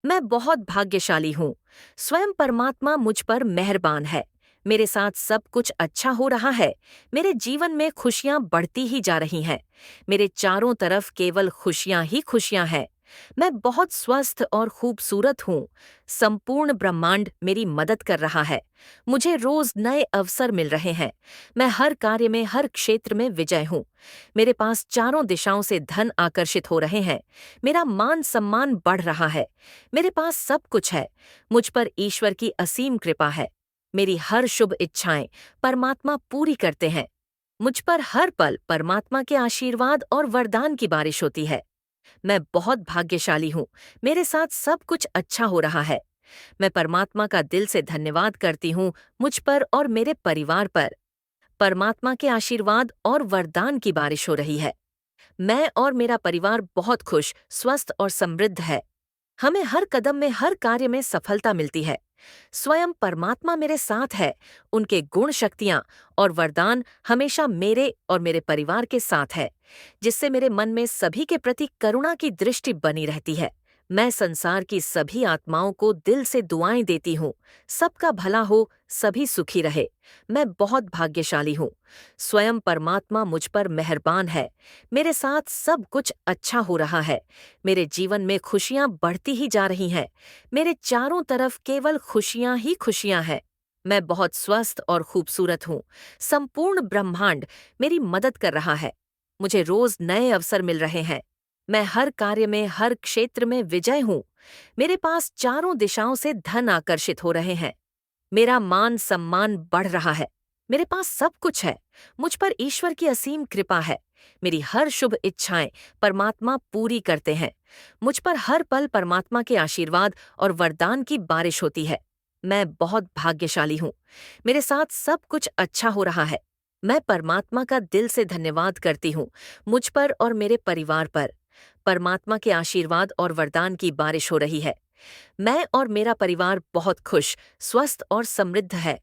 मैं बहुत भाग्यशाली हूँ। स्वयं परमात्मा मुझ पर मेहरबान है। मेरे साथ सब कुछ अच्छा हो रहा है। मेरे जीवन में खुशियाँ बढ़ती ही जा रही हैं। मेरे चारों तरफ केवल खुशियाँ ही खुशियाँ हैं। मैं बहुत स्वस्थ और खूबसूरत हूँ। संपूर्ण ब्रह्मांड मेरी मदद कर रहा है। मुझे रोज नए अवसर मिल रहे हैं। मैं हर कार्य में, हर क्षेत्र में विजय हूँ। मेरे पास चारों दिशाओं से धन आकर्षित हो रहे हैं। मेरा मान सम्मान बढ़ रहा है। मेरे पास सब कुछ है। मुझ पर ईश्वर की असीम कृपा है। मेरी हर शुभ इच्छाएं परमात्मा पूरी करते हैं। मुझ पर हर पल परमात्मा के आशीर्वाद और वरदान की बारिश होती है। मैं बहुत भाग्यशाली हूँ। मेरे साथ सब कुछ अच्छा हो रहा है। मैं परमात्मा का दिल से धन्यवाद करती हूँ मुझ पर और मेरे परिवार पर। परमात्मा के आशीर्वाद और वरदान की बारिश हो रही है। मैं और मेरा परिवार बहुत खुश, स्वस्थ और समृद्ध है। हमें हर कदम में, हर कार्य में सफलता मिलती है। स्वयं परमात्मा मेरे साथ है। उनके गुण, शक्तियाँ और वरदान हमेशा मेरे और मेरे परिवार के साथ है, जिससे मेरे मन में सभी के प्रति करुणा की दृष्टि बनी रहती है। मैं संसार की सभी आत्माओं को दिल से दुआएं देती हूँ। सबका भला हो, सभी सुखी रहे। मैं बहुत भाग्यशाली हूँ। स्वयं परमात्मा मुझ पर मेहरबान है। मेरे साथ सब कुछ अच्छा हो रहा है। मेरे जीवन में खुशियाँ बढ़ती ही जा रही हैं। मेरे चारों तरफ केवल खुशियाँ ही खुशियाँ हैं। मैं बहुत स्वस्थ और खूबसूरत हूँ। संपूर्ण ब्रह्मांड मेरी मदद कर रहा है। मुझे रोज नए अवसर मिल रहे हैं। मैं हर कार्य में, हर क्षेत्र में विजय हूँ। मेरे पास चारों दिशाओं से धन आकर्षित हो रहे हैं। मेरा मान सम्मान बढ़ रहा है। मेरे पास सब कुछ है। मुझ पर ईश्वर की असीम कृपा है। मेरी हर शुभ इच्छाएं परमात्मा पूरी करते हैं। मुझ पर हर पल परमात्मा के आशीर्वाद और वरदान की बारिश होती है। मैं बहुत भाग्यशाली हूँ। मेरे साथ सब कुछ अच्छा हो रहा है। मैं परमात्मा का दिल से धन्यवाद करती हूँ मुझ पर और मेरे परिवार पर। परमात्मा के आशीर्वाद और वरदान की बारिश हो रही है। मैं और मेरा परिवार बहुत खुश, स्वस्थ और समृद्ध है।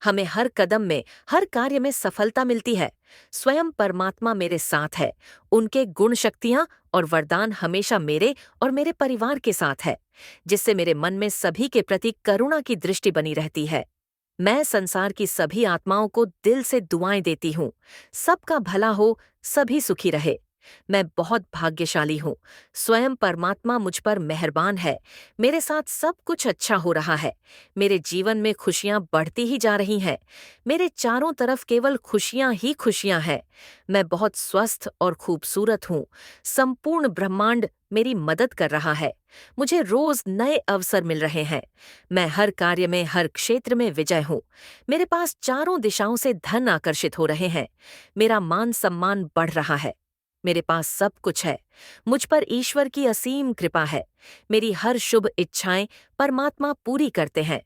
हमें हर कदम में, हर कार्य में सफलता मिलती है। स्वयं परमात्मा मेरे साथ है। उनके गुण, शक्तियाँ और वरदान हमेशा मेरे और मेरे परिवार के साथ है, जिससे मेरे मन में सभी के प्रति करुणा की दृष्टि बनी रहती है। मैं संसार की सभी आत्माओं को दिल से दुआएं देती हूँ। सबका भला हो, सभी सुखी रहे। मैं बहुत भाग्यशाली हूँ। स्वयं परमात्मा मुझ पर मेहरबान है। मेरे साथ सब कुछ अच्छा हो रहा है। मेरे जीवन में खुशियाँ बढ़ती ही जा रही हैं। मेरे चारों तरफ केवल खुशियाँ ही खुशियाँ हैं। मैं बहुत स्वस्थ और खूबसूरत हूँ। संपूर्ण ब्रह्मांड मेरी मदद कर रहा है। मुझे रोज नए अवसर मिल रहे हैं। मैं हर कार्य में, हर क्षेत्र में विजय हूँ। मेरे पास चारों दिशाओं से धन आकर्षित हो रहे हैं। मेरा मान सम्मान बढ़ रहा है। मेरे पास सब कुछ है। मुझ पर ईश्वर की असीम कृपा है। मेरी हर शुभ इच्छाएं परमात्मा पूरी करते हैं।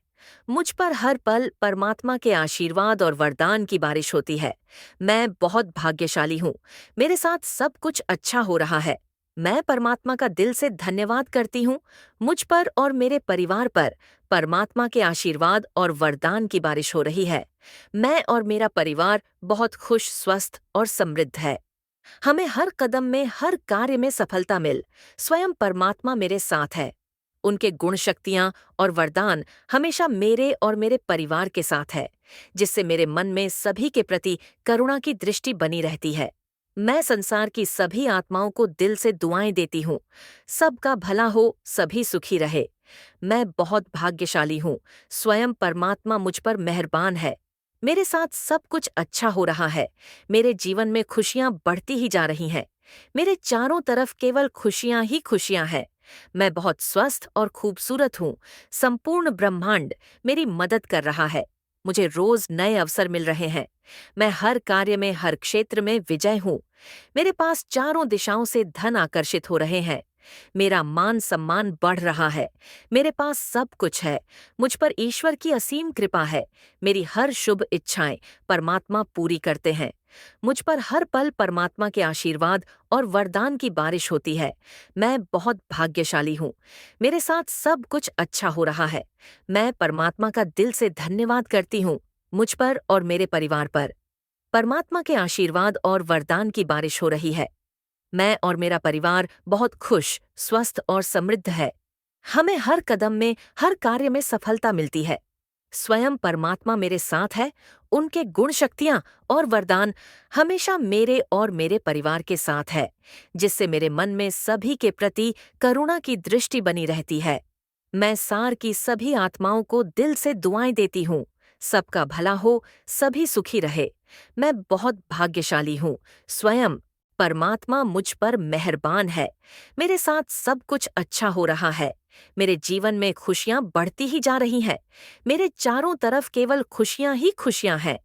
मुझ पर हर पल परमात्मा के आशीर्वाद और वरदान की बारिश होती है। मैं बहुत भाग्यशाली हूँ। मेरे साथ सब कुछ अच्छा हो रहा है। मैं परमात्मा का दिल से धन्यवाद करती हूँ मुझ पर और मेरे परिवार पर। परमात्मा के आशीर्वाद और वरदान की बारिश हो रही है। मैं और मेरा परिवार बहुत खुश, स्वस्थ और समृद्ध है। हमें हर कदम में, हर कार्य में सफलता मिल। स्वयं परमात्मा मेरे साथ है। उनके गुण, शक्तियाँ और वरदान हमेशा मेरे और मेरे परिवार के साथ है, जिससे मेरे मन में सभी के प्रति करुणा की दृष्टि बनी रहती है। मैं संसार की सभी आत्माओं को दिल से दुआएं देती हूँ। सबका भला हो, सभी सुखी रहे। मैं बहुत भाग्यशाली हूँ। स्वयं परमात्मा मुझ पर मेहरबान है। मेरे साथ सब कुछ अच्छा हो रहा है। मेरे जीवन में खुशियाँ बढ़ती ही जा रही हैं। मेरे चारों तरफ केवल खुशियाँ ही खुशियाँ हैं। मैं बहुत स्वस्थ और खूबसूरत हूँ। संपूर्ण ब्रह्मांड मेरी मदद कर रहा है। मुझे रोज नए अवसर मिल रहे हैं। मैं हर कार्य में, हर क्षेत्र में विजय हूँ। मेरे पास चारों दिशाओं से धन आकर्षित हो रहे हैं। मेरा मान सम्मान बढ़ रहा है। मेरे पास सब कुछ है। मुझ पर ईश्वर की असीम कृपा है। मेरी हर शुभ इच्छाएं परमात्मा पूरी करते हैं। मुझ पर हर पल परमात्मा के आशीर्वाद और वरदान की बारिश होती है। मैं बहुत भाग्यशाली हूँ। मेरे साथ सब कुछ अच्छा हो रहा है। मैं परमात्मा का दिल से धन्यवाद करती हूँ मुझ पर और मेरे परिवार पर। परमात्मा के आशीर्वाद और वरदान की बारिश हो रही है। मैं और मेरा परिवार बहुत खुश, स्वस्थ और समृद्ध है। हमें हर कदम में, हर कार्य में सफलता मिलती है। स्वयं परमात्मा मेरे साथ है, उनके गुण शक्तियां और वरदान हमेशा मेरे और मेरे परिवार के साथ है, जिससे मेरे मन में सभी के प्रति करुणा की दृष्टि बनी रहती है। मैं सार की सभी आत्माओं को दिल से दुआएं देती हूँ। सबका भला हो, सभी सुखी रहे। मैं बहुत भाग्यशाली हूँ। स्वयं परमात्मा मुझ पर मेहरबान है। मेरे साथ सब कुछ अच्छा हो रहा है। मेरे जीवन में खुशियां बढ़ती ही जा रही हैं। मेरे चारों तरफ केवल खुशियां ही खुशियां हैं।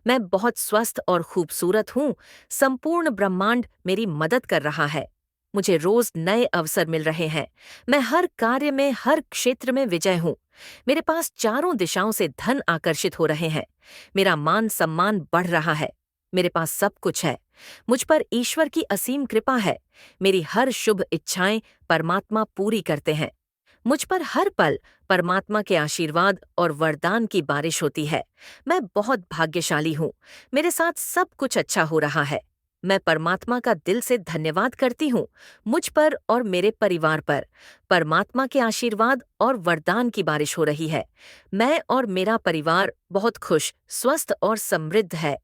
मैं बहुत स्वस्थ और खूबसूरत हूँ। संपूर्ण ब्रह्मांड मेरी मदद कर रहा है। मुझे रोज नए अवसर मिल रहे हैं। मैं हर कार्य में, हर क्षेत्र में विजय हूँ। मेरे पास चारों दिशाओं से धन आकर्षित हो रहे हैं। मेरा मान सम्मान बढ़ रहा है। मेरे पास सब कुछ है। मुझ पर ईश्वर की असीम कृपा है। मेरी हर शुभ इच्छाएं परमात्मा पूरी करते हैं। मुझ पर हर पल परमात्मा के आशीर्वाद और वरदान की बारिश होती है। मैं बहुत भाग्यशाली हूँ। मेरे साथ सब कुछ अच्छा हो रहा है। मैं परमात्मा का दिल से धन्यवाद करती हूँ, मुझ पर और मेरे परिवार पर परमात्मा के आशीर्वाद और वरदान की बारिश हो रही है। मैं और मेरा परिवार बहुत खुश, स्वस्थ और समृद्ध है।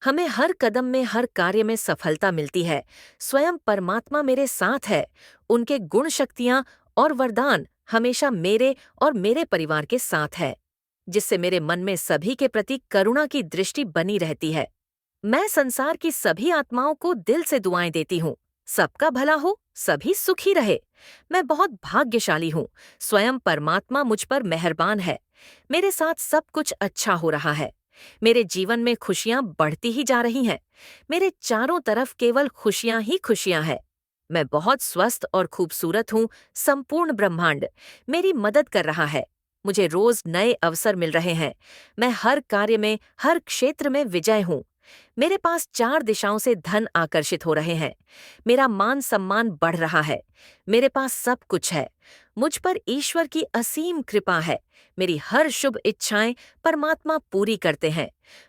हमें हर कदम में, हर कार्य में सफलता मिलती है। स्वयं परमात्मा मेरे साथ है। उनके गुण शक्तियाँ और वरदान हमेशा मेरे और मेरे परिवार के साथ है, जिससे मेरे मन में सभी के प्रति करुणा की दृष्टि बनी रहती है। मैं संसार की सभी आत्माओं को दिल से दुआएं देती हूँ। सबका भला हो, सभी सुखी रहे। मैं बहुत भाग्यशाली हूँ। स्वयं परमात्मा मुझ पर मेहरबान है। मेरे साथ सब कुछ अच्छा हो रहा है। मेरे जीवन में खुशियां बढ़ती ही जा रही हैं। मेरे चारों तरफ केवल खुशियां ही खुशियां हैं। मैं बहुत स्वस्थ और खूबसूरत हूँ। संपूर्ण ब्रह्मांड मेरी मदद कर रहा है। मुझे रोज नए अवसर मिल रहे हैं। मैं हर कार्य में, हर क्षेत्र में विजय हूँ। मेरे पास चार दिशाओं से धन आकर्षित हो रहे हैं। मेरा मान सम्मान बढ़ रहा है। मेरे पास सब कुछ है। मुझ पर ईश्वर की असीम कृपा है। मेरी हर शुभ इच्छाएं परमात्मा पूरी करते हैं।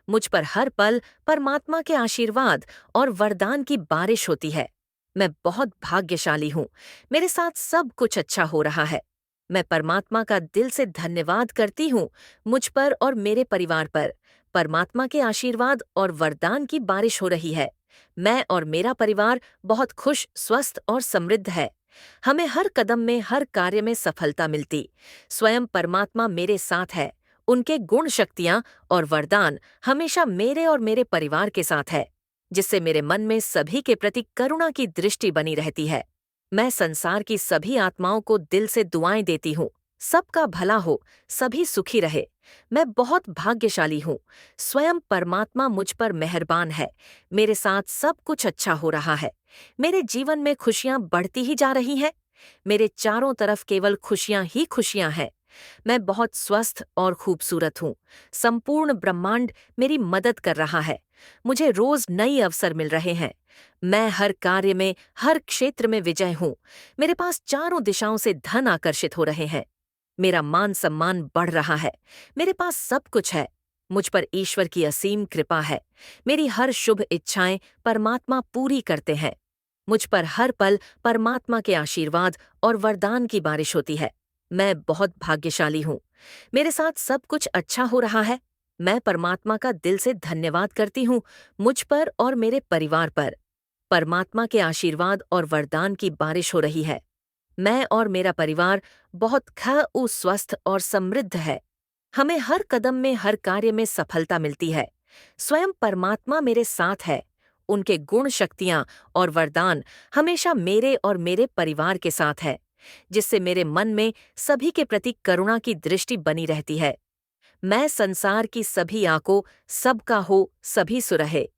मुझ पर हर पल परमात्मा के आशीर्वाद और वरदान की बारिश होती है। मैं बहुत भाग्यशाली हूँ। मेरे साथ सब कुछ अच्छा हो रहा है। मैं परमात्मा का दिल से धन्यवाद करती हूँ, मुझ पर और मेरे परिवार पर परमात्मा के आशीर्वाद और वरदान की बारिश हो रही है। मैं और मेरा परिवार बहुत खुश, स्वस्थ और समृद्ध है। हमें हर कदम में, हर कार्य में सफलता मिलती। स्वयं परमात्मा मेरे साथ है। उनके गुण शक्तियाँ और वरदान हमेशा मेरे और मेरे परिवार के साथ है, जिससे मेरे मन में सभी के प्रति करुणा की दृष्टि बनी रहती है। मैं संसार की सभी आत्माओं को दिल से दुआएं देती हूँ। सबका भला हो, सभी सुखी रहे। मैं बहुत भाग्यशाली हूँ। स्वयं परमात्मा मुझ पर मेहरबान है। मेरे साथ सब कुछ अच्छा हो रहा है। मेरे जीवन में खुशियाँ बढ़ती ही जा रही हैं। मेरे चारों तरफ केवल खुशियाँ ही खुशियाँ हैं। मैं बहुत स्वस्थ और खूबसूरत हूँ। संपूर्ण ब्रह्मांड मेरी मदद कर रहा है। मुझे रोज नई अवसर मिल रहे हैं। मैं हर कार्य में, हर क्षेत्र में विजय हूँ। मेरे पास चारों दिशाओं से धन आकर्षित हो रहे हैं। मेरा मान सम्मान बढ़ रहा है। मेरे पास सब कुछ है। मुझ पर ईश्वर की असीम कृपा है। मेरी हर शुभ इच्छाएं परमात्मा पूरी करते हैं। मुझ पर हर पल परमात्मा के आशीर्वाद और वरदान की बारिश होती है। मैं बहुत भाग्यशाली हूँ। मेरे साथ सब कुछ अच्छा हो रहा है। मैं परमात्मा का दिल से धन्यवाद करती हूँ, मुझ पर और मेरे परिवार पर परमात्मा के आशीर्वाद और वरदान की बारिश हो रही है। मैं और मेरा परिवार बहुत स्वस्थ और समृद्ध है। हमें हर कदम में, हर कार्य में सफलता मिलती है। स्वयं परमात्मा मेरे साथ है। उनके गुण शक्तियाँ और वरदान हमेशा मेरे और मेरे परिवार के साथ है, जिससे मेरे मन में सभी के प्रति करुणा की दृष्टि बनी रहती है। मैं संसार की सभी आंखों सबका हो, सभी सुरहे